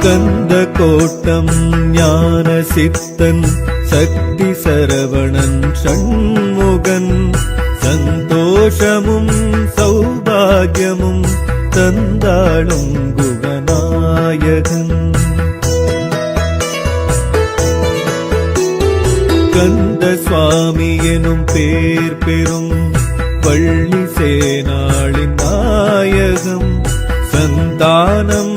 கந்த கோட்டம் ஞான சித்தன் சக்தி சரவணன் ஷண்முகன் சந்தோஷமும் சௌபாகியமும் தந்தாளும் குகநாயகன். கந்த சுவாமி எனும் பேர் பெறும் வள்ளி சேனாளின் நாயகம் சந்தானம்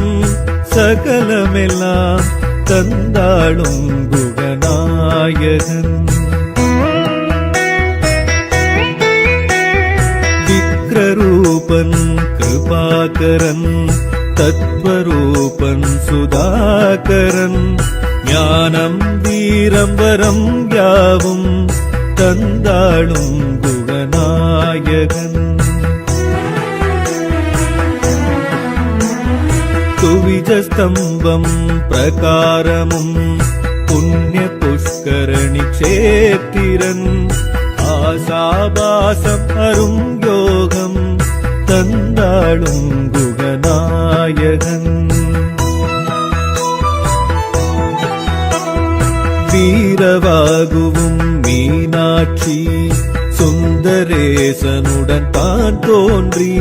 சகலமெல்லாம் தந்தாளும் குகநாயகன். விக்ரரூபன் கிருபாகரன் தத்வரூபன் சுதாகரன் ஞானம் வீரம் வரம் யாவும் தந்தாளும் குகநாயகன். துவிஜஸ்தம்பம் பிரகாரமும் புண்ணிய புஷ்கரணி க்ஷேத்திரன் ஆசாபாசம் அரும் யோகம் தந்தாளும் குகநாயகன். வீரவாகுவும் மீனாட்சி சுந்தரேசனுடன் தான் தோன்றி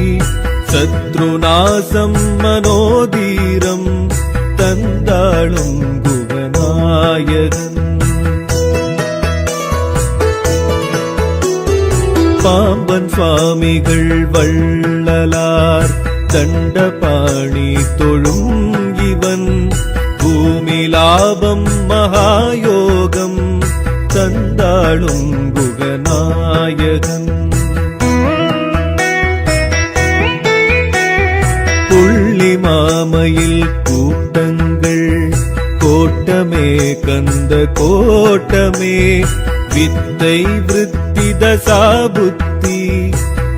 சத்ருநாசம் மனோதீரம் தந்தாளும் குகநாயகன். பாம்பன் சுவாமிகள் வள்ளலார் தண்டபாணி தொழும் இவன் பூமி லாபம் மகாயோகம் தந்தாளும் குகநாயகன். புள்ளி மாமையில் கூட்டங்கள் கோட்டமே கந்த கோட்டமே வித்தை விருத்தி தசாபுத்தி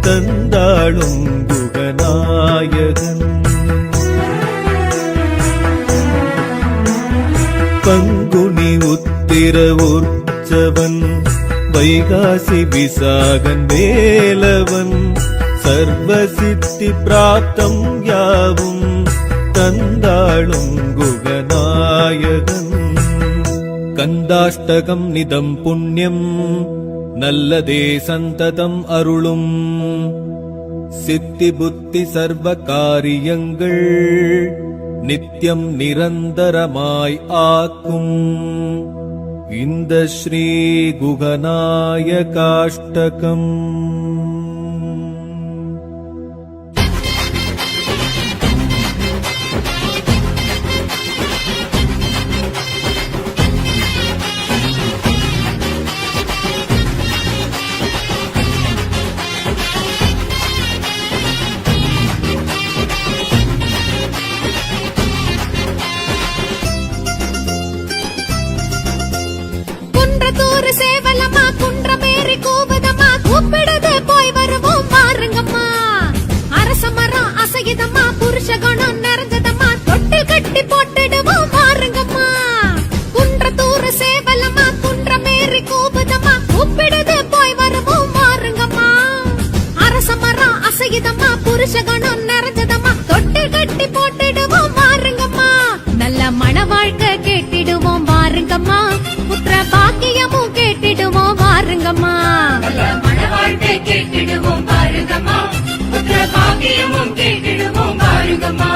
தந்தாளும் குகநாயகன். பங்குனி உத்திர உற்சவன் வைகாசி விசாகன் வேலவன் சர்வசித்தி பிராப்தம் யாவும் தந்தாளும் குகநாயகன். கந்தாஷ்டகம் நிதம் புண்ணியம் நல்லதே சந்ததம் அருளும் சித்தி புத்தி சர்வ காரியங்கள் நித்தியம் நிரந்தரமாய் ஆக்கும் இந்த ஸ்ரீ குகநாயகாஷ்டகம். சேவலமா குன்றமேறி கூவதமா கூப்பிடுது போய் வருவோம் பாருங்கம்மா. அரச மரம் அசையுதம்மா புருஷ குணம் நிறைஞ்சதம்மா தொட்டில் கட்டி போட்டுடுவோம் பாருங்கம்மா. குன்றத்தூர் சேவலமா குன்றமேறி கூவதமா கூப்பிடுது போய் வருவோம் பாருங்கம்மா. அரச மரம் அசையுதம்மா புருஷ குணம் நிறைஞ்சதம்மா தொட்டில் கட்டி போட்டுடுவோம் பாருங்கம்மா. நல்ல மன வாழ்க்கை கேட்டிடுவோம் பாருங்கம்மா. புத்திர பாக்கியமும் கேட்டிடுவோம் பாருங்கம்மா. மன வாழ்க்கை கேட்டிடுவோம் பாருங்கம்மா. புத்திர பாக்கியமும் கேட்டிடுவோம் பாருங்கம்மா.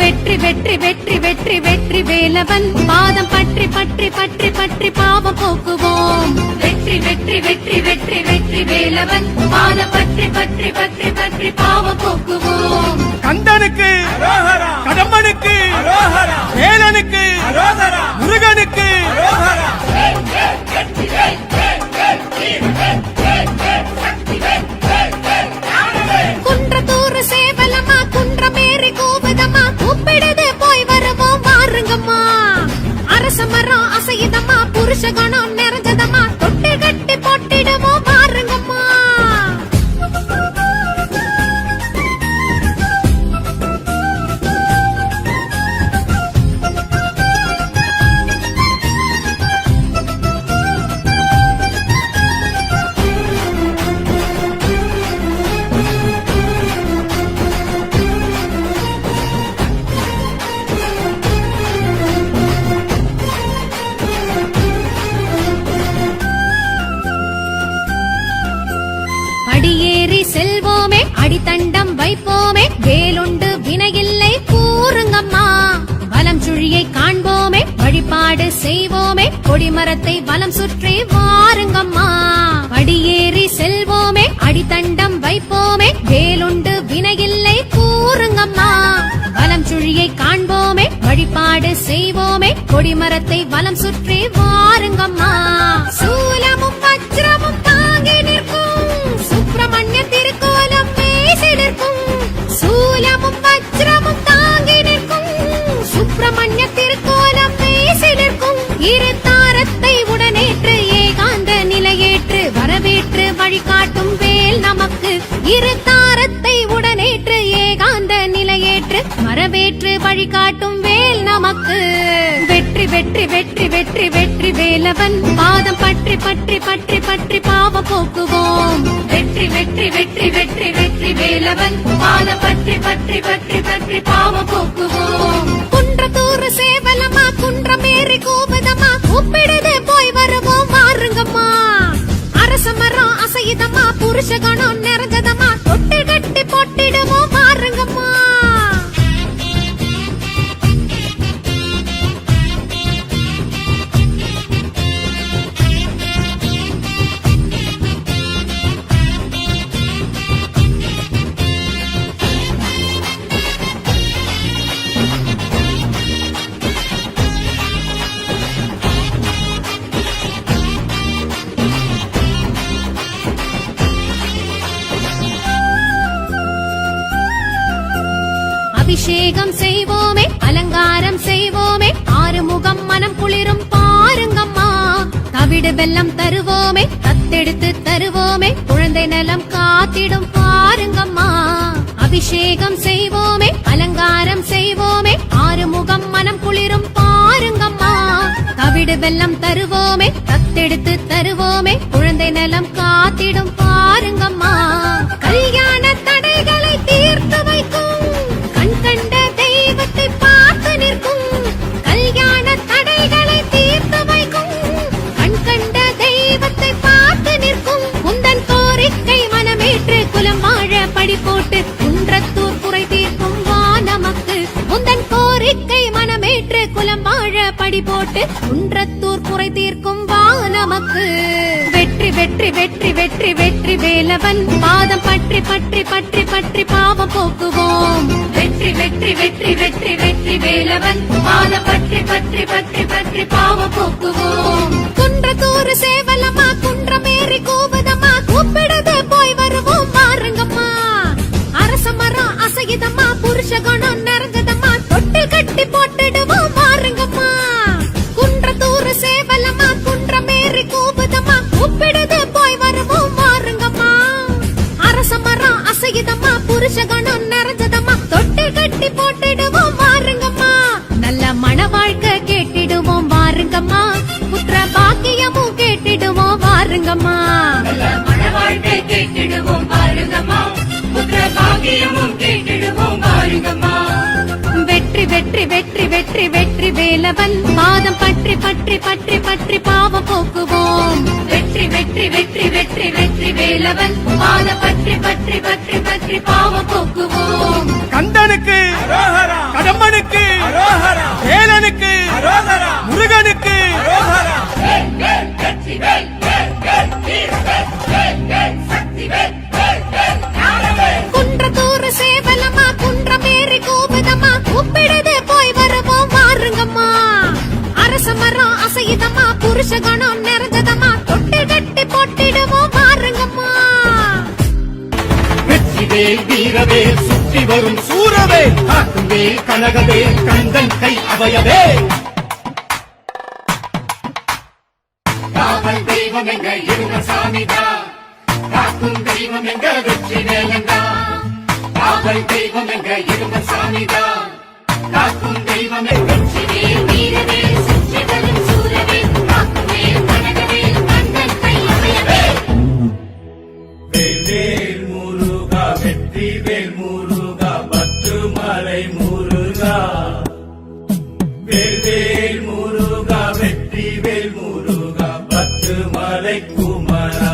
வெற்றி வெற்றி வெற்றி வெற்றி வெற்றி வேலவன் பாதம் பற்றி பற்றி பற்றி பற்றி பாவம் போக்குவோம். வெற்றி வெற்றி வெற்றி வெற்றி வெற்றி வேலவன் பாதம் பற்றி பற்றி பற்றி பற்றி பாவம் போக்குவோம். கந்தனுக்கு கடம்பனுக்கு வேலனுக்கு முருகனுக்கு குன்றத்தூர் சேவலமா குன்றமேறி கூவதமா கூப்பிடுது போய் வருவோம் பாருங்கம்மா. அரச மரம் அசையுதம்மா புருஷ குணம் நிறைஞ்சதம்மா தொட்டில் கட்டி போட்டிடுவோம் பாருங்கம்மா. வேலுண்டு வினையில்லை கூறுங்கம்மா வலம் சுழியை காண்போமே வழிபாடு செய்வோமே கொடிமரத்தை வலம் சுற்றி வாருங்கம்மா படியேறி செல்வோமே அடித்தண்டம் வைப்போமே வேலுண்டு வினையில்லை கூறுங்கம்மா வலம் சுழியை காண்போமே வழிபாடு செய்வோமே கொடிமரத்தை வலம் சுற்றி வாருங்கம்மா சூலமும் வஜ்ரமும் தாங்கி நிற்கும் சுப்பிரமணிய திருக்கோலம் பேசி நிற்கும் சூலமும் வஜ்ரமும் தாங்கி நிற்கும் சுப்பிரமணிய திருக்கோலம் பேசி நிற்கும் இரு தாரத்தை உடனேற்று ஏகாந்த நிலையேற்று வரவேற்று வழிகாட்டும் வேல் நமக்கு இரு தாரத்தை உடனேற்று ஏகாந்த நிலையேற்று வரவேற்று வழிகாட்டும் வேல் நமக்கு வெற்றி வெற்றி வெற்றி வெற்றி வெற்றி வேலவன் பாதம் பற்றி பற்றி பற்றி பற்றி பாவ போக்குவோம் வெற்றி வெற்றி வெற்றி வெற்றி வெற்றி வேலவன் பாதம் பற்றி பற்றி பற்றி பற்றி பாவம் போக்குவோம் குன்றத்தூர் சேவலமா குன்றமேறி கூபதமா கூப்பிடுது போய் வருவோம் வாருங்கம்மா அரச மரம் அசையுதம்மா புருஷ கணம் நிறைஞ்சதம்மா தொட்டு கட்டி போட்டிடுவோம் வாருங்கம்மா அபிஷேகம் செய்வோமே அலங்காரம் செய்வோமே ஆறுமுகம் மனம் குளிரும் பாருங்கம்மா தவிடு வெல்லம் தருவோமே தத்தெடுத்து தருவோமே குழந்தை நலம் காத்திடும் பாருங்கம்மா அபிஷேகம் செய்வோமே அலங்காரம் செய்வோமே ஆறுமுகம் மனம் குளிரும் பாருங்கம்மா தவிடு வெல்லம் தருவோமே தத்தெடுத்து தருவோமே குழந்தை நலம் காத்திடும் பாருங்கம்மா கல்யாண தடைகளை தீர்த்து வைக்கும் கண்ட தெய்வத்தை பார்த்து நிற்கும் கல்யாண தடைகளை தீர்த்து வைக்கும் கண்ட தெய்வத்தை பார்த்து நிற்கும் உந்தன் கோரிக்கை மனமேற்று குலம் வாழ படி போட்டு குன்றத்தூர் குறை தீர்க்கும் வா நமக்கு உந்தன் கோரிக்கை மனமேற்று குலம் வாழ படி போட்டு குன்றத்தூர் குறை தீர்க்கும் வா நமக்கு வெற்றி வெற்றி வெற்றி வெற்றி வெற்றி வேலவன் பாதம் பற்றி பற்றி பற்றி பற்றி பாவம் போக்குவோம் வெற்றி வெற்றி வெற்றி வெற்றி வெற்றி வேலவன் பாதம் பற்றி பற்றி பற்றி பற்றி பாவம் போக்குவோம் குன்றத்தூர் சேவலமா குன்றமேறி கூபதம்மா கூப்பிடுது போய் வருவோம் வாருங்கம்மா அரச மரம் அசையுதம்மா புருஷ கணம் நிறைஞ்சதம்மா தொட்டு கட்டி போட்டுடுவோம் வாருங்கம்மா குன்றத்தூர் சேவலமா குன்றமேறி கூபதம்மா கூப்பிடுது போய் வருவோம் வாருங்கம்மா அரச மரம் அசையுதம்மா புருஷ கணம் நிறைஞ்சதம்மா தொட்டு கட்டி போட்டுடுவோம் வாருங்கம்மா நல்ல மன வாழ்க்கை கேட்டிடுவோம் வாருங்கம்மா புத்திர பாக்கியமும் கேட்டிடுவோம் வாருங்கம்மா மன வாழ்க்கை கேட்டிடுவோம் பாருங்கம்மா புத்திர பாகியமும் கேட்டிடுவோம் பாருங்கம்மா வெற்றி வெற்றி வெற்றி வெற்றி வெற்றி வேலவன் பாதம் பற்றி பற்றி பற்றி பற்றி பாவம் போக்குவோம் வெற்றி வெற்றி வெற்றி வெற்றி வெற்றி வேலவன் பாதம் பற்றி பற்றி பற்றி பற்றி பாவம் போக்குவோம் கந்தனுக்கு கடம்பனுக்கு வேலனுக்கு முருகனுக்கு வேல் வேல் வெற்றி வேல் வேல் வேல் வீர வேல் வேல் வேல் சக்தி வேல் வேல் வேல் ஞானவேல் குன்றத்தூர் சேவலமா குன்றமேறி கூபதம்மா கூப்பிடுது போய் வருவோம் வாருங்கம்மா அரச மரம் அசையுதம்மா புருஷ கணம் நிறைஞ்சதம்மா தொட்டு கட்டி போட்டிடுவோம் வாருங்கம்மா வெற்றிவேல் வீரவேல் சுற்றி வரும் சூரவேல் காக்குவேல் கனகவேல் கந்தன் கை அவையவே காவல் தெய்வம் எங்க இருந்த சாமிதான் காக்கும் தெய்வம் எங்க வெற்றி வேலந்தா காவல் தெய்வம் எங்க இருந்த சாமிதான் காக்கும் தெய்வம் எங்க வெற்றிவேல் வீரவேல் சுற்றி வரும் சூரவேல் காக்குவேல் கனகவேல் கந்தன் கை அவையவே வேல் முருகா வெற்றி வேல் முருகா பத்துமலை முருகா வேல் முருகா வெற்றி வேல் முருகா பத்துமலை குமரா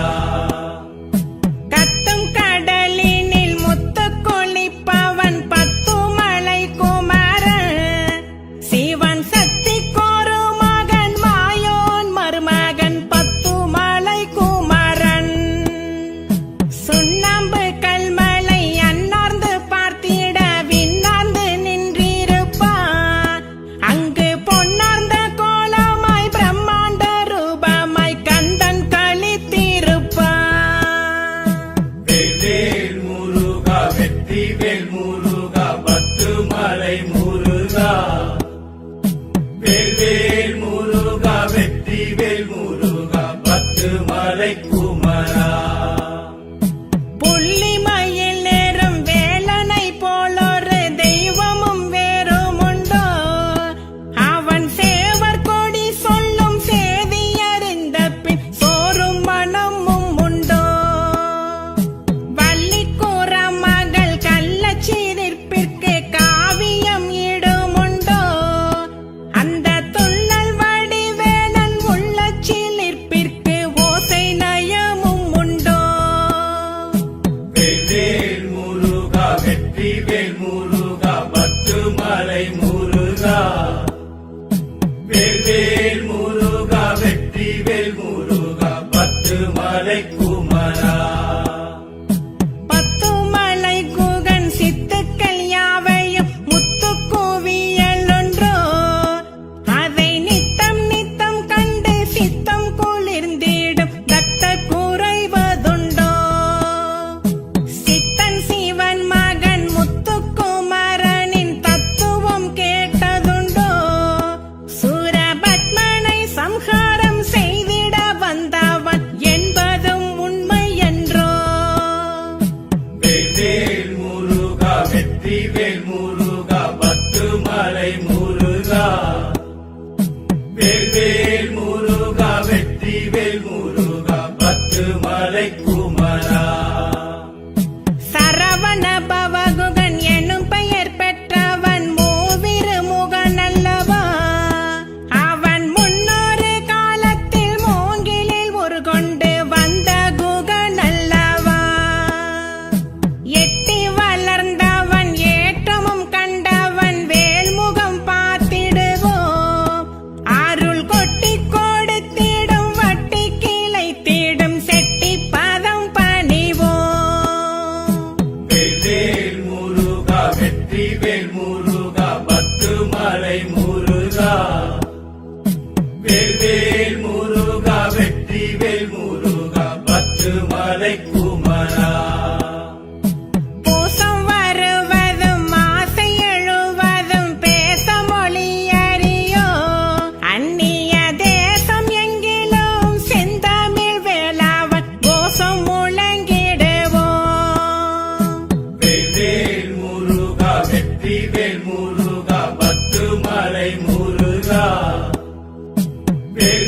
கத்தும் கடலினில் முத்து கொளிப்பவன் மலை முருகா வேல் முருகா வெற்றி வேல் முருகா பத்து மலை குமரா பத்துமலை குகன் சித்துக்கள் யாவையும் முத்து கோவியல் ஒன்றோ அதை நித்தம் நித்தம் கண்டு சித்தம் குளிர்ந்திடும் பக்த குறைவதுண்டோ சித்தன் சிவன் மகன் முத்துக்குமரனின் தத்துவம் கேட்டதுண்டோ சூரபத்மனை சம்ஹாரம் செய்திட வந்தவன் என்பதும் உண்மை என்றோ வேல் முருகா வெற்றி வேல் முருகா பத்து மலை முருகா வேல் முருகா வெற்றி வேல் முருகா பத்து மலை குமரா சரவண பவகுகன் எனும் பெயர் பெற்றவன் மூவிரு முகன் அல்லவா அவன் முன்னொரு காலத்தில் மூங்கிலில் ஒரு கொண்டு வந்த குகன் அல்லவா எட்டி வளர்ந்தவன் ஏற்றமும் கண்டவன் வேல்முகம் பார்த்திடுவோம் அருள் கொட்டி கொடுத்திடும் வட்டி கிளைத்திடும் செட்டி பதம் பணிவோம் வேல் முருகா வெற்றி வேல் முருகா பத்து மலை முருகா வேல் முருகா வெற்றி வேல் முருகா பத்து மலை குமரா பூசம் வருவதும் ஆசை எழுவதும் பேச மொழி அறியோ அந்நிய தேசம் எங்கிலும் செந்தமிழ் வேளாவன் கோஷம் முழங்கிடுவோம் வேல் முருகா வெற்றி வேல் முருகா பத்து மலை முருகா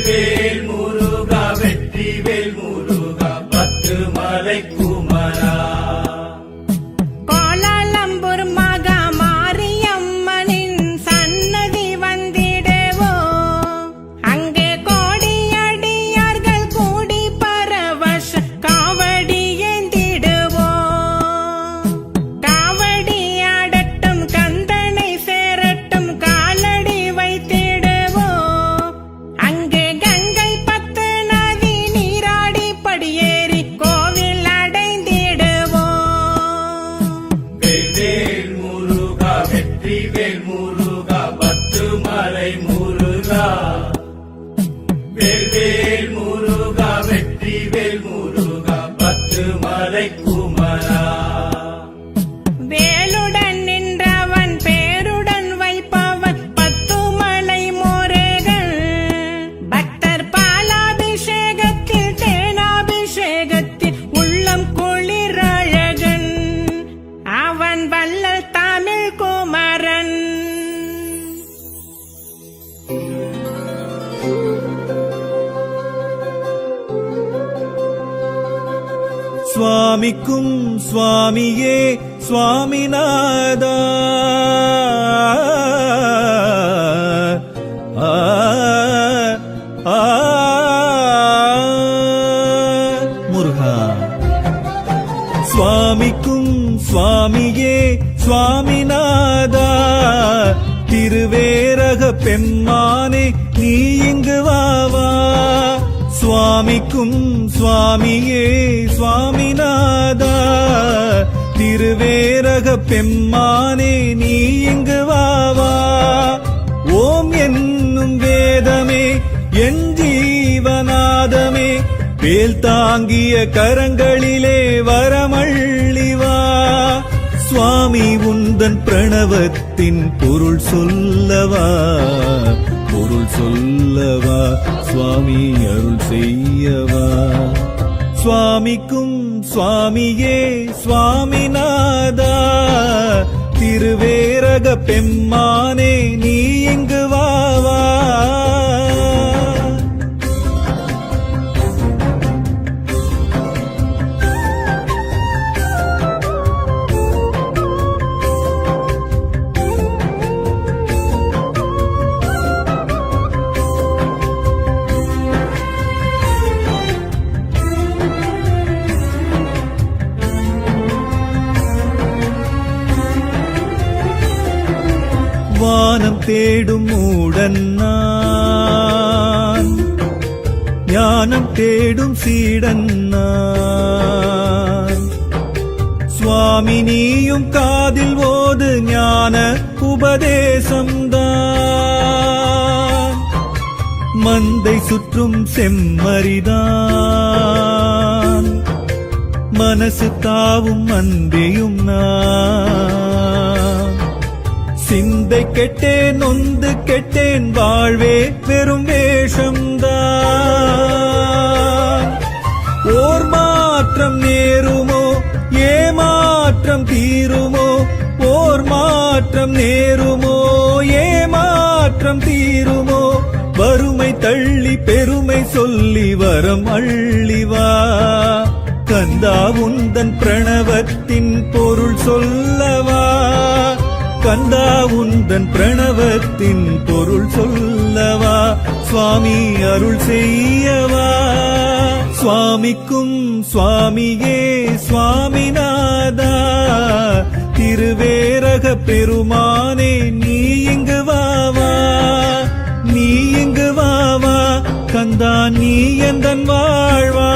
வேல் முருகா வெற்றி வேல் முருகா பத்து மலை குமரா கோலாலம்பூர் மகா மாரியம்மனின் சன்னதி வந்திடுவோம் அங்கே கோடியடியார்கள் கூடி பரவச காவடி ஏந்திடுவோம் காவடி ஆடட்டும் கந்தனை சேரட்டும் காலடி வைத்திடுவோம் அங்கே கங்கை பத்து நதி நீராடி படியேறி கோவில் அடைந்திடுவோம் வேல் முருகா வெற்றி வேல் முருகா பத்து மலை முருகா வேல் முருகா வெற்றி வேல் முருகா பத்து மலை குமரா வேலுடன் நின்றவன் பேருடன் வைப்பவன் பத்துமலை முருகன் பக்தர் பாலாபிஷேகத்தில் தேனாபிஷேகத்தில் உள்ளம் குளிர் அழகன் அவன் வள்ளல் தமிழ் குமரன் சுவாமிக்கும் சுவாமியே சுவாமிநாதா ஆ, ஆ, முருகா சுவாமிக்கும் சுவாமியே சுவாமிநாதா திருவேரக பெம்மானே நீ இங்கு வாவா சுவாமிக்கும் சுவாமியே சுவாமிநாதா திருவேரக பெம்மானே நீ இங்கு வாவா ஓம் என்னும் வேதமே என் ஜீவநாதமே வேல் தாங்கிய கரங்களிலே வரமள்ளிவா சுவாமி உந்தன் பிரணவத்தின் பொருள் சொல்லவா பொருள் சொல்லவா சுவாமி அருள் செய்யவா சுவாமிக்கும் சுவாமியே சுவாமிநாதா திருவேரக பெம்மானே நீ இங்கு வாவா வானம் தேடும் மூடன் நான், ஞானம் தேடும் சீடன் நான். சுவாமி நீயும் காதில் ஓது ஞான உபதேசம்தான். மந்தை சுற்றும் செம்மறிதான், மனசு தாவும் அன்பேயும் நான். சிந்தை கெட்டேன் நொந்து கெட்டேன் வாழ்வே வெறும் வேஷம்தான். ஓர் மாற்றம் நேருமோ ஏமாற்றம் தீருமோ, ஓர் மாற்றம் நேருமோ ஏமாற்றம் தீருமோ. வறுமை தள்ளி பெருமை சொல்லி வரம் அள்ளிவா. கந்தா உந்தன் பிரணவத்தின் பொருள் சொல்லவா, கந்தா உந்தன் பிரணவத்தின் பொருள் சொல்லவா. சுவாமி அருள் செய்யவா. சுவாமிக்கும் சுவாமியே சுவாமிநாதா, திருவேரக பெருமானே நீ இங்கு வாவா, நீ இங்கு வாவா. கந்தா நீ எந்தன் வாழ்வா.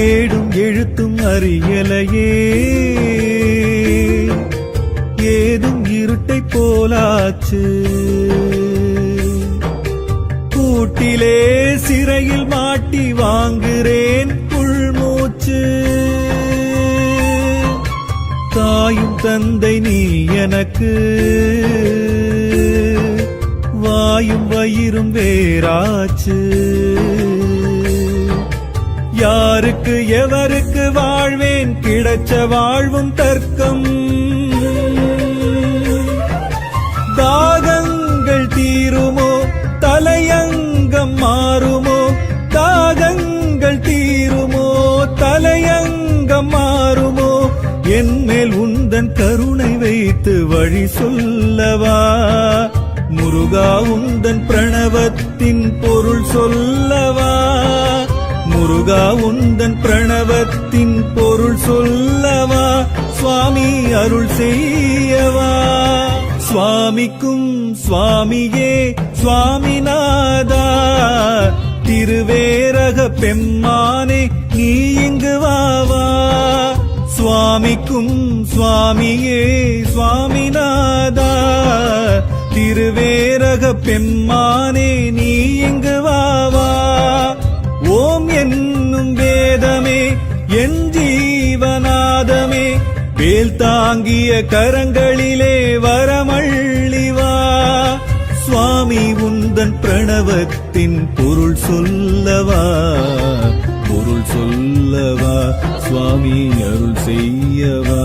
ஏடும் எழுத்தும் அறியலையே, ஏதும் இருட்டை போலாச்சு. கூட்டிலே சிறையில் மாட்டி வாங்குறேன் உள்மூச்சு. தாயும் தந்தை நீ எனக்கு, வாயும் வயிறும் வேறாச்சு. யாருக்கு எவருக்கு வாழ்வேன் கிடைச்ச வாழ்வும் தர்க்கம். தாகங்கள் தீருமோ தலையங்கம் மாறுமோ, தாகங்கள் தீருமோ தலையங்கம் மாறுமோ. என் மேல் உந்தன் கருணை வைத்து வழி சொல்லவா. முருகா உந்தன் பிரணவத்தின் பொருள் சொல்லவா, முருகா உந்தன் பிரணவத்தின் பொருள் சொல்லவா. சுவாமி அருள் செய்யவா. சுவாமிக்கும் சுவாமியே சுவாமிநாதா, திருவேரக பெம்மானே நீ இங்கு வாவா. சுவாமிக்கும் சுவாமியே சுவாமிநாதா, திருவேரக பெம்மானே நீ இங்கு வாவா. ஓம் என்னும் வேதமே என் ஜீவநாதமே, வேல் தாங்கிய கரங்களிலே வரமள்ளிவா. சுவாமி உந்தன் பிரணவத்தின் பொருள் சொல்லவா, பொருள் சொல்லவா. சுவாமி அருள் செய்யவா.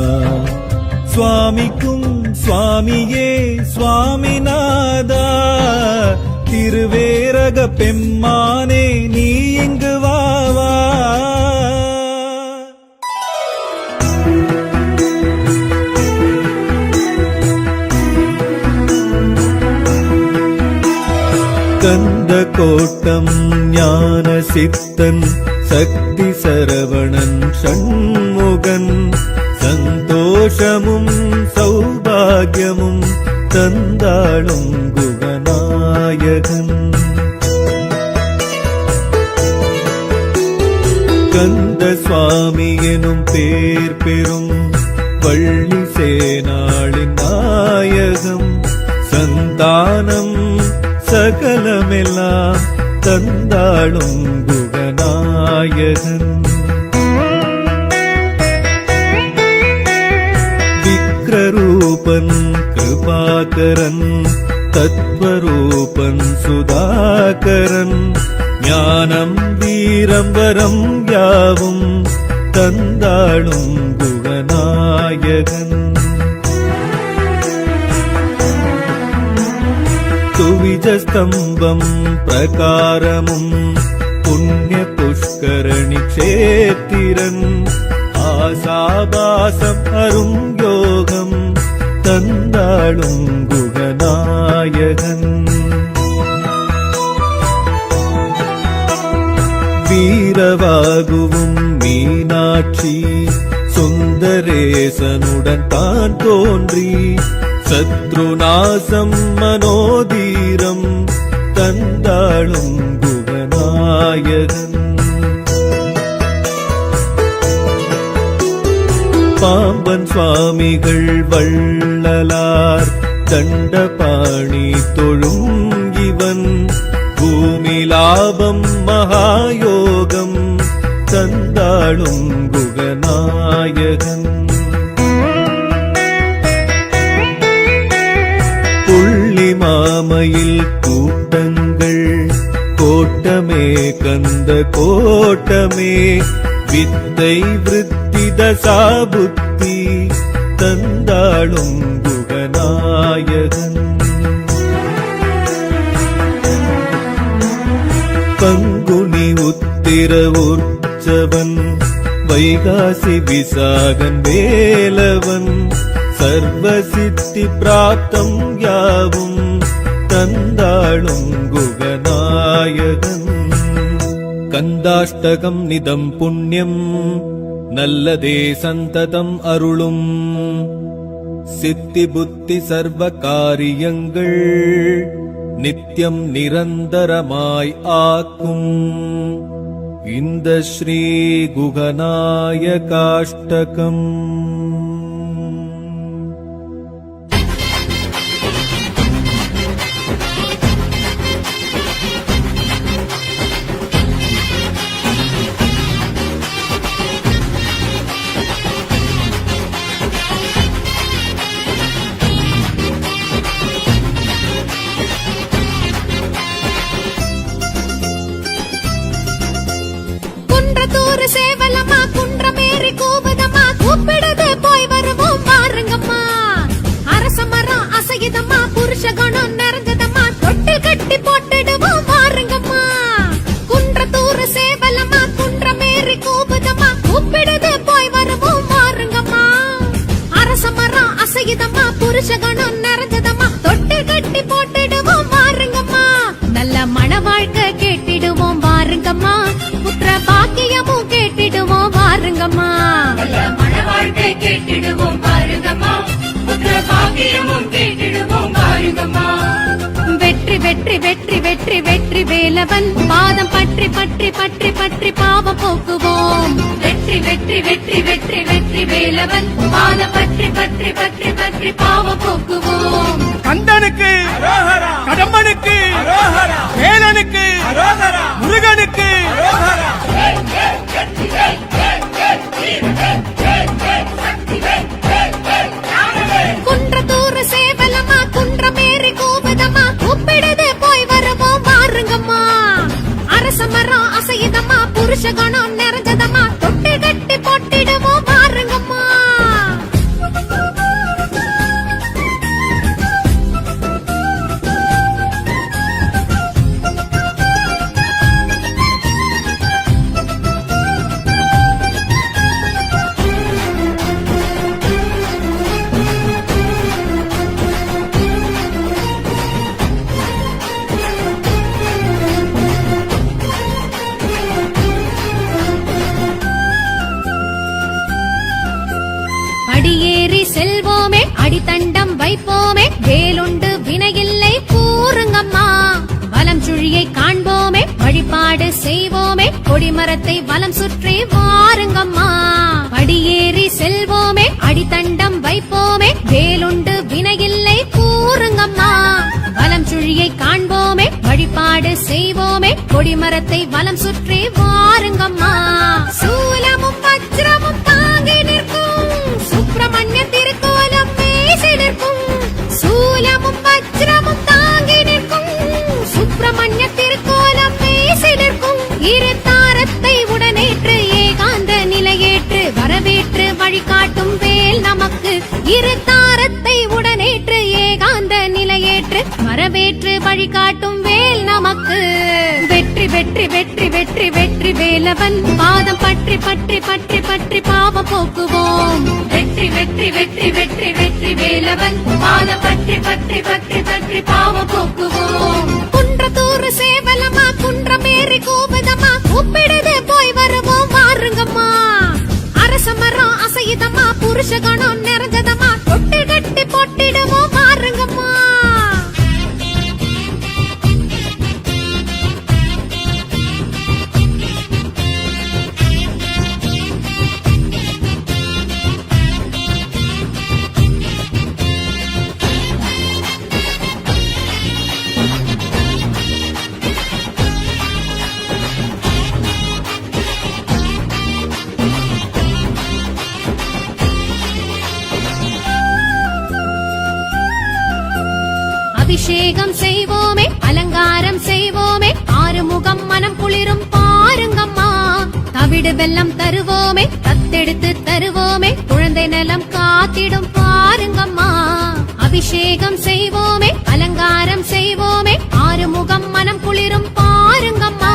சுவாமிக்கும் சுவாமியே சுவாமிநாதா, திருவேரக பெம்மானே நீ இங்கு வாவா. கந்த கோட்டம் ஞான சித்தன் சக்தி சரவணன் ஷண்முகன், சந்தோஷமும் சௌபாகியமும் தந்தாளும் குகநாயகன். கந்த சுவாமி எனும் பேர் பெறும் வள்ளி சேனாளின் நாயகம், சந்தானம் சகலமெல்லாம் தந்தாளும் குகநாயகன். விக்ரரூபன் கிருபாகரன், தத்வரூபன் சுதாகரன், ஞானம் வீரம் வரம் யாவும் தந்தாளும் குகநாயகன். ധ്വജസ്തംഭം പ്രകാരമും പുണ്യപുഷ്കരണി ക്ഷേത്തിരൻ ആസാഭാസം അരും യോഗം തന്നാളും ഗുഹനായകൻ வீரவாகுவும் மீனாட்சி சுந்தரேசனுடன் தான் தோன்றி சத்ருநாசம் மனோதீரம் தந்தாளும் குகநாயகன் பாம்பன் சுவாமிகள் வள்ளலார் தண்டபாணி தொழும் இவன் பூமி லாபம் மகாயோகம் தந்தாளும் குகநாயகன் புள்ளி மாமையில் கூட்டங்கள் கோட்டமே கந்த கோட்டமே வித்தை விருத்தி தசாபுத்தி தந்தாளும் குகநாயகன் பங்குனி உத்திர உற்சவன் வைகாசி விசாகன் வேலவன் சர்வசித்தி பிராப்தம் யாவும் தந்தாளும் குகநாயகன் கந்தாஷ்டகம் நிதம் புண்ணியம் நல்லதே சந்ததம் அருளும் சித்தி புத்தி சர்வ காரியங்கள் நித்தியம் நிரந்தரமாய் ஆக்கும் இந்த ஸ்ரீ குகநாயகாஷ்டகம். சேவலம்மா குன்றமேறி கூவுதம்மா கூப்பிடுது போய் வருவோம் வாருங்கம்மா அரச மரம் அசையுதம்மா புருஷ குணம் நிறைஞ்சதம்மா தொட்டு கட்டி போட்டுடுவோம் வாருங்கம்மா குன்றத்தூர் சேவலம்மா குன்றமேறி கூவுதம்மா கூப்பிடுது போய் வருவோம் வாருங்கம்மா அரச மரம் அசையுதம்மா புருஷ குணம் நிறைஞ்சதம்மா தொட்டு கட்டி போட்டுடுவோம் வாருங்கம்மா நல்ல மன வாழ்க்கை கேட்டிடுவோம் வாருங்கம்மா புத்திர பாக்கியமும் கேட்டிடுவோம் வாருங்கம்மா நல்ல மன வாழ்க்கை கேட்டிடுவோம் பாருங்கம்மா புத்திர பாக்கியமும் கேட்டிடுவோம் பாருங்கம்மா வெற்றி வெற்றி வெற்றி வெற்றி வெற்றி வேலவன் பாதம் பற்றி பற்றி பற்றி பற்றி பாவம் போக்குவோம் வெற்றி வெற்றி வெற்றி வெற்றி வெற்றி வேலவன் பாதம் பற்றி பற்றி பற்றி பற்றி பாவம் போக்குவோம் கந்தனுக்கு கடம்பனுக்கு வேலனுக்கு முருகனுக்கு குன்றத்தூர் சேவலம்மா குன்றமேறி கூவுதம்மா கூப்பிடுது போய் வருவோம் வாருங்கம்மா அரச மரம் அசையுதம்மா புருஷ குணம் நிறைஞ்சதம்மா தொட்டு கட்டி போட்டிடுவோம் வாருங்கம்மா அடியேறி செல்வோமே அடித்தண்டம் வைப்போமே வேலுண்டு வினையில்லை கூறுங்கம்மா வலம் சுழியை காண்போமே வழிபாடு செய்வோமே கொடிமரத்தை வலம் சுற்றி வாருங்கம்மா அடியேறி செல்வோமே அடித்தண்டம் வைப்போமே வேலுண்டு வினையில்லை கூறுங்கம்மா வலம் சுழியை காண்போமே வழிபாடு செய்வோமே கொடிமரத்தை வலம் சுற்றி வாருங்கம்மா சூலமும் வஜ்ரமும் தாங்கி நிற்கும் சுப்பிரமணிய திருக்கோலம் பேசி நிற்கும் சூலமும் வஜ்ரமும் தாங்கி நிற்கும் சுப்பிரமணிய திருக்கோலம் பேசி நிற்கும் இரு தாரத்தை உடனேற்று ஏகாந்த நிலையேற்று வரவேற்று வழிகாட்டும் வேல் நமக்கு இரு தாரத்தை உடனேற்று ஏகாந்த நிலையேற்று வரவேற்று வழிகாட்டும் வேல் நமக்கு. வெற்றி வெற்றி வெற்றி வெற்றி வெற்றி வேலவன் பாதம் பற்றி பற்றி பற்றி பற்றி பாவம் போக்குவோம். வெற்றி வெற்றி வெற்றி வெற்றி வெற்றி வேலவன் பாதம் பற்றி பற்றி பற்றி பற்றி பாவம் போக்குவோம். குன்றத்தூர் சேவலமா குன்றமேறி கூவுதம்மா கூப்பிடுது போய் வருவோம் வாருங்கம்மா. அரச மரம் அசையுதம்மா புருஷ கணம் நிறைஞ்சதம்மா தொட்டு கட்டி போட்டிடுவோம் வாருங்கம்மா. அபிஷேகம் செய்வோமே அலங்காரம் செய்வோமே ஆறுமுகம் மனம் குளிரும் பாருங்கம்மா. தவிடு வெல்லம் தருவோமே தத்தெடுத்து தருவோமே குழந்தை நலம் காத்திடும் பாருங்கம்மா. அபிஷேகம் செய்வோமே அலங்காரம் செய்வோமே ஆறுமுகம் மனம் குளிரும் பாருங்கம்மா.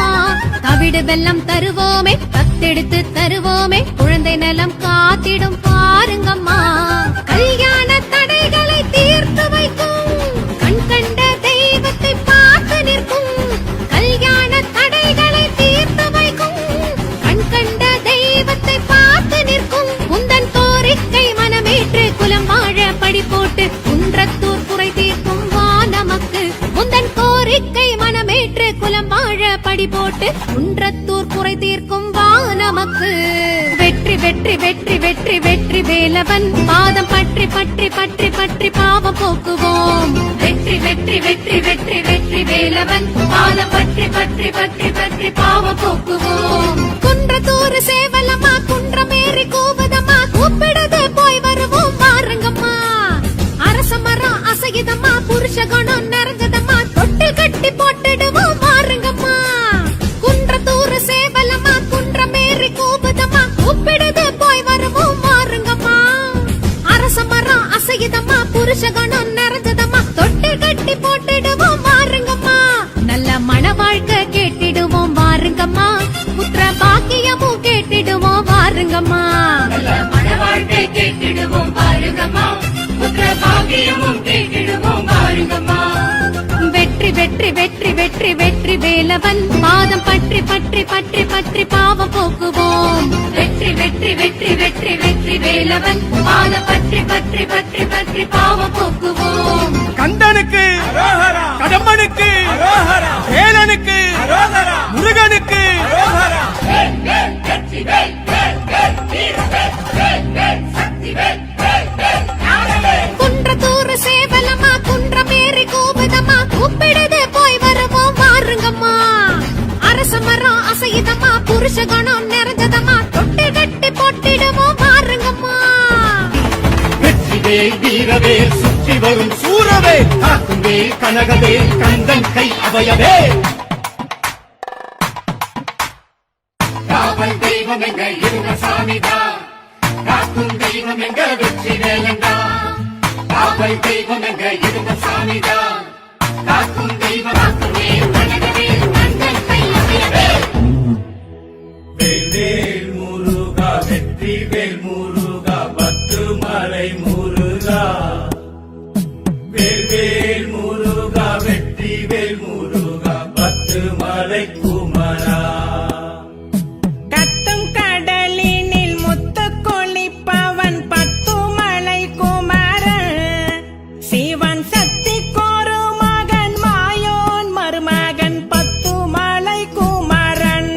தவிடு வெல்லம் தருவோமே தத்தெடுத்து தருவோமே குழந்தை நலம் காத்திடும் பாருங்கம்மா. கல்யாண தடைகளை தீர்த்து வைக்கும் கண் கண்ட தெய்வத்தை பார்த்து நிற்கும். கல்யாண தடைகளை தீர்த்து வைக்கும் கண் கண்ட தெய்வத்தை பார்த்து நிற்கும். உந்தன் கோரிக்கை மனமேற்று குலம் வாழ படி போட்டு குன்றத்தூர் குறை தீர்க்கும் வா நமக்கு. உந்தன் கோரிக்கை மனமேற்று குலம் வாழ படி போட்டு குன்றத்தூர் குறை தீர்க்கும் வா நமக்கு. வெற்றி வெற்றி வெற்றி வெற்றி வெற்றி வேலவன் பாதம் பற்றி பற்றி பற்றி பற்றி பாவம் போக்குவோம். வெற்றி வெற்றி வெற்றி வெற்றி வெற்றி வேலவன் பாதம் பற்றி பற்றி பற்றி பற்றி பாவம் போக்குவோம். குன்றத்தூர் சேவலம்மா குன்றமேறி கூவுதம்மா கூப்பிடுது போய் வருவோம் வாருங்கம்மா. அரச மரம் அசையுதம்மா புருஷ குணம் நிறைஞ்சதம்மா தொட்டு கட்டி போட்டுடுவோம் வாருங்கம்மா. குன்றத்தூர் சேவலம்மா குன்றமேறி கூவுதம்மா கூப்பிடுது போய் வருவோம் வாருங்கம்மா. அரச மரம் அசையுதம்மா புருஷ குணம் நிறைஞ்சதம்மா தொட்டு கட்டி போட்டுடுவோம் வாருங்கம்மா. நல்ல மன வாழ்க்கை கேட்டிடுவோம் வாருங்கம்மா. புத்திர பாக்கியமும் கேட்டிடுவோம் வாருங்கம்மா. நல்ல மன வாழ்க்கை கேட்டிடுவோம் பாருங்கம்மா. புத்திர பாக்கியமும் கேட்டிடுவோம் பாருங்கம்மா. வெற்றி வெற்றி வெற்றி வெற்றி வெற்றி வேலவன் பாதம் பற்றி பற்றி பற்றி பற்றி பாவம் போக்குவோம். வெற்றி வெற்றி வெற்றி வெற்றி வெற்றி வேலவன் பாதம் பற்றி பற்றி பற்றி பற்றி பாவம் போக்குவோம். கந்தனுக்கு கடம்பனுக்கு வேலனுக்கு முருகனுக்கு வேல் வேல் வெற்றி வேல் வேல் வேல் வீர வேல் வேல் வேல் சக்தி வேல் வேல் வேல் ஞானவேல். குன்றத்தூர் சேவலம்மா குன்றமேறி கூவுதம்மா கூப்பிடுது போய் வருவோம் வாருங்கம்மா. அரச மரம் அசையுதம்மா புருஷ குணம் நிறைஞ்சதம்மா தொட்டு கட்டி போட்டிடுவோம் வாருங்கம்மா. வெற்றி வேல் வீரவேல் சுற்றி வரும் சூரவேல் காக்கும் வேல் கனகவேல் கந்தன் கை அபயவேல். காவல் தெய்வம் எங்க இருந்த சாமிதான் காக்கும் தெய்வம் எங்க வெற்றி வேலண்டா. காவல் தெய்வம் எங்க இருந்த சாமிதான் காக்கும் தெய்வம் காக்கும் வேல் கனகவேல் கந்தன் கை அபயவேல். வேல் வேல் முருகா வெற்றி வேல் முருகா பத்து மலை முருகா. வேல் வேல் முருகா வெற்றி வேல் முருகா பத்து மலை குமரா. கத்தும் கடலினில் முத்து கொளிப்பவன் பத்துமலை குமரன். சிவன் சக்தி கோரு மகன் மாயோன் மருமகன் பத்துமலை குமரன்.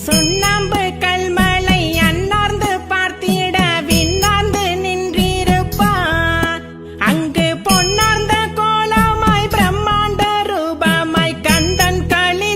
சுண்ணாம்பு கல்மலை அன்னார்ந்து பார்த்திட விண்ணார்ந்து நின்றிருப்பான். அங்கு பொன்னார்ந்த கோலமாய் பிரம்மாண்ட ரூபமாய் கந்தன் களி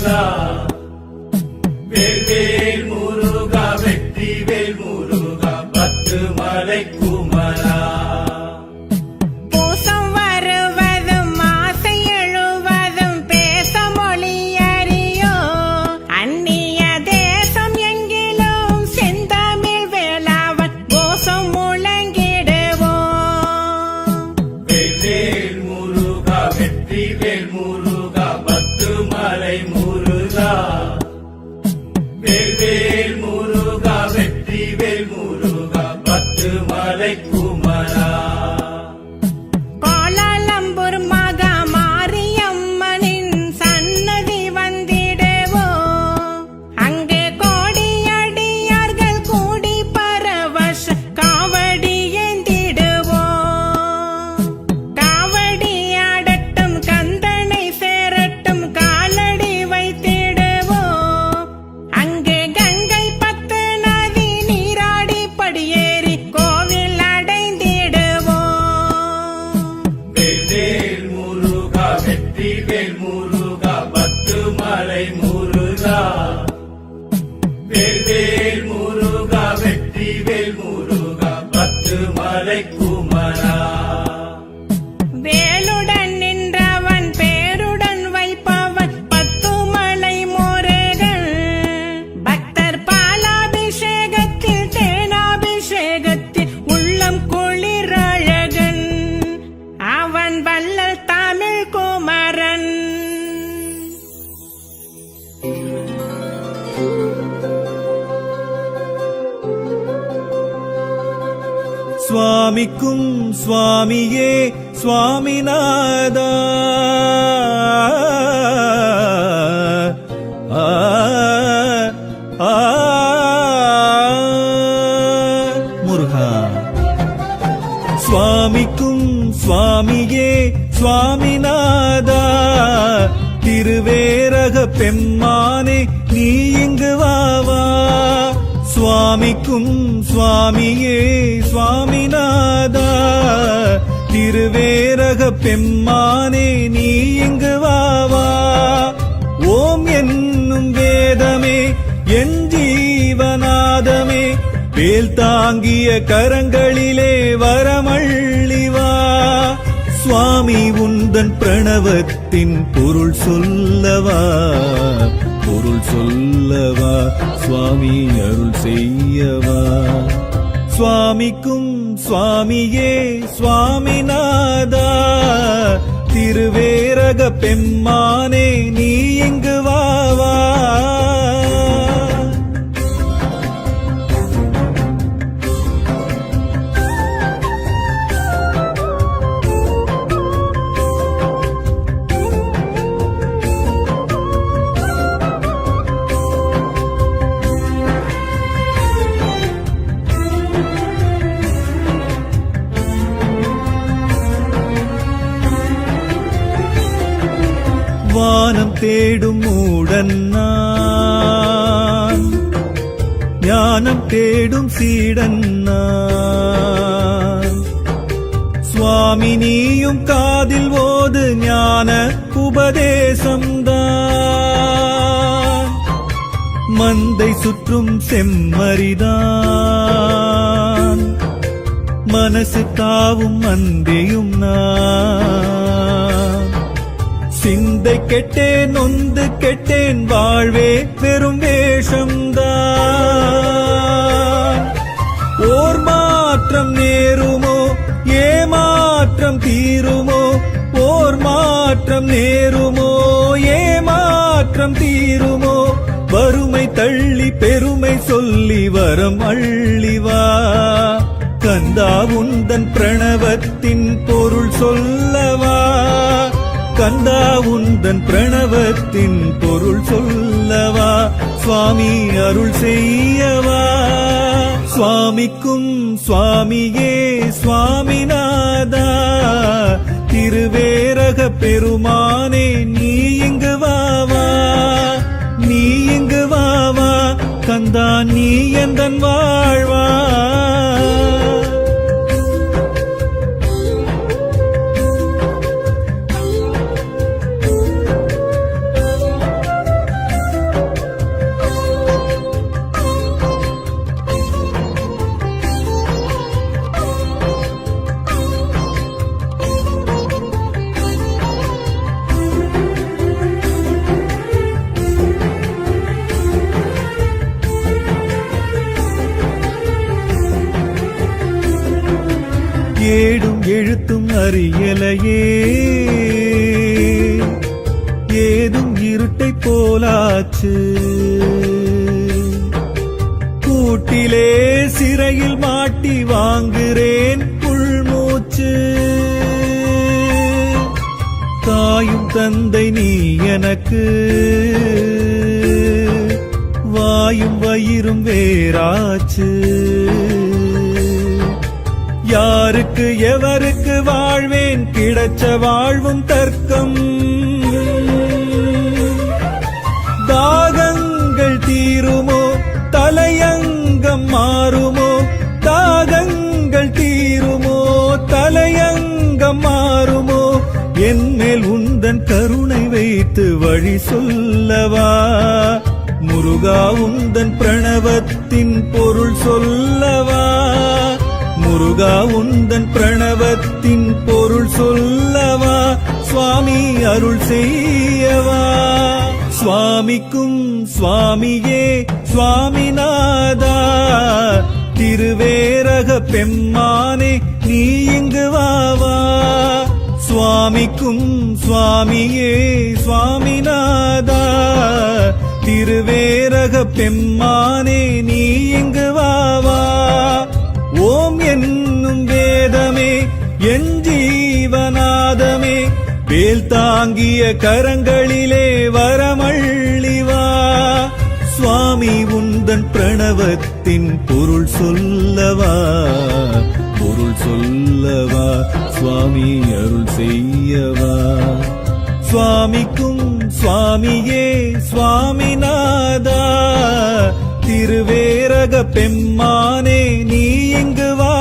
முருகா வேல் முருகா வெற்றி வேல் முருகா பத்து மலை குமரா பூசம் வருவதும் ஆசை எழுவதும் பேச மொழி அறியோ அந்நிய தேசம் எங்கிலும் செந்தமிழ் வேளாவன் கோஷம் முழங்கிடுவோம் வேல் முருகா வெற்றி வேல் முருகா பத்து மலை முருகா வேல் முருகா வெற்றி வேல் முருகா பத்து மலை குமரா கோலாலம்பூர் மகா மாரியம்மனின் சன்னதி வந்திடுவோம் அங்கே கோடியடியார்கள் கூடி பரவச காவடி ஏந்திடுவோம் காவடி ஆடட்டும் கந்தனை சேரட்டும் காலடி வைத்திடுவோம் அங்கே கங்கை பத்து நதி நீராடி படியேறி கோவில் அடைந்திடுவோம் வேல் முருகா வெற்றி வேல் முருகா பத்து மலை முருகா வேல் முருகா வெற்றி வேல் முருகா பத்து மலை குமரா வேலுடன் நின்றவன் பேருடன் வைப்பவன் பத்துமலை முருகன் பக்தர் பாலாபிஷேகத்தில் தேனாபிஷேகத்தில் உள்ளம் குளிரழகன் அவன் வள்ளல் தமிழ் குமரன் சுவாமிக்கும் சுவாமியே சுவாமிநாதா ஆ, ஆ, முருகா சுவாமிக்கும் சுவாமியே சுவாமிநாதா திருவேரக பெம்மானே நீ இங்கு வாவா சுவாமிக்கும் சுவாமியே சுவாமிநாதா திருவேரக பெம்மானே நீ இங்கு வாவா ஓம் என்னும் வேதமே என் ஜீவநாதமே வேல் தாங்கிய கரங்களிலே வரமள்ளிவா சுவாமி உந்தன் பிரணவத்தின் பொருள் சொல்லவா பொருள் சொல்லவா சுவாமி அருள் செய்யவா சுவாமிக்கும் சுவாமியே சுவாமிநாதா திருவேரக பெம்மானே நீ இங்கு வாவா வானம் தேடும் மூடன் நான் ஞானம் தேடும் சீடன் நான் சுவாமி நீயும் காதில் ஓது ஞான உபதேசம்தான் மந்தை சுற்றும் செம்மறிதான் மனசு தாவும் மந்தையும் நான் சிந்தை கெட்டேன் நொந்து கெட்டேன் வாழ்வே பெரும் வேஷம்தான் ஓர் மாற்றம் நேருமோ ஏமாற்றம் தீருமோ ஓர் மாற்றம் நேருமோ ஏமாற்றம் தீருமோ வறுமை தள்ளி பெருமை சொல்லி வரம் அள்ளிவா கந்தா உந்தன் பிரணவத்தின் பொருள் சொல்லவா கந்தா உந்தன் பிரணவத்தின் பொருள் சொல்லவா சுவாமி அருள் செய்யவா சுவாமிக்கும் சுவாமியே சுவாமிநாதா திருவேரக பெருமானே நீ இங்கு வாவா நீ இங்கு வாவா கந்தா நீ எந்தன் வாழ்வா எழுத்தும் அறியலையே ஏதும் இருட்டை போலாச்சு கூட்டிலே சிறையில் மாட்டி வாங்குறேன் உள்மூச்சு தாயும் தந்தை நீ எனக்கு வாயும் வயிறும் வேறாச்சு யாருக்கு எவருக்கு வாழ்வேன் கிடைச்ச வாழ்வும் தர்க்கம் தாகங்கள் தீருமோ தலையங்கம் மாறுமோ தாகங்கள் தீருமோ தலையங்கம் மாறுமோ என்மேல் உந்தன் கருணை வைத்து வழி சொல்லவா முருகா உந்தன் பிரணவத்தின் பொருள் சொல்லவா முருகா உந்தன் பிரணவத்தின் பொருள் சொல்லவா சுவாமி அருள் செய்யவா சுவாமிக்கும் சுவாமியே சுவாமிநாதா திருவேரக பெம்மானே நீ இங்கு வாவா சுவாமிக்கும் சுவாமியே சுவாமிநாதா திருவேரக பெம்மானே நீ இங்கு வாவா ஓம் என்னும் வேதமே என் ஜீவநாதமே வேல் தாங்கிய கரங்களிலே வரமள்ளிவா சுவாமி உந்தன் பிரணவத்தின் பொருள் சொல்லவா பொருள் சொல்லவா சுவாமி அருள் செய்யவா சுவாமிக்கும் சுவாமியே சுவாமிநாதா திருவேரக பெம்மானே நீ இங்கு வா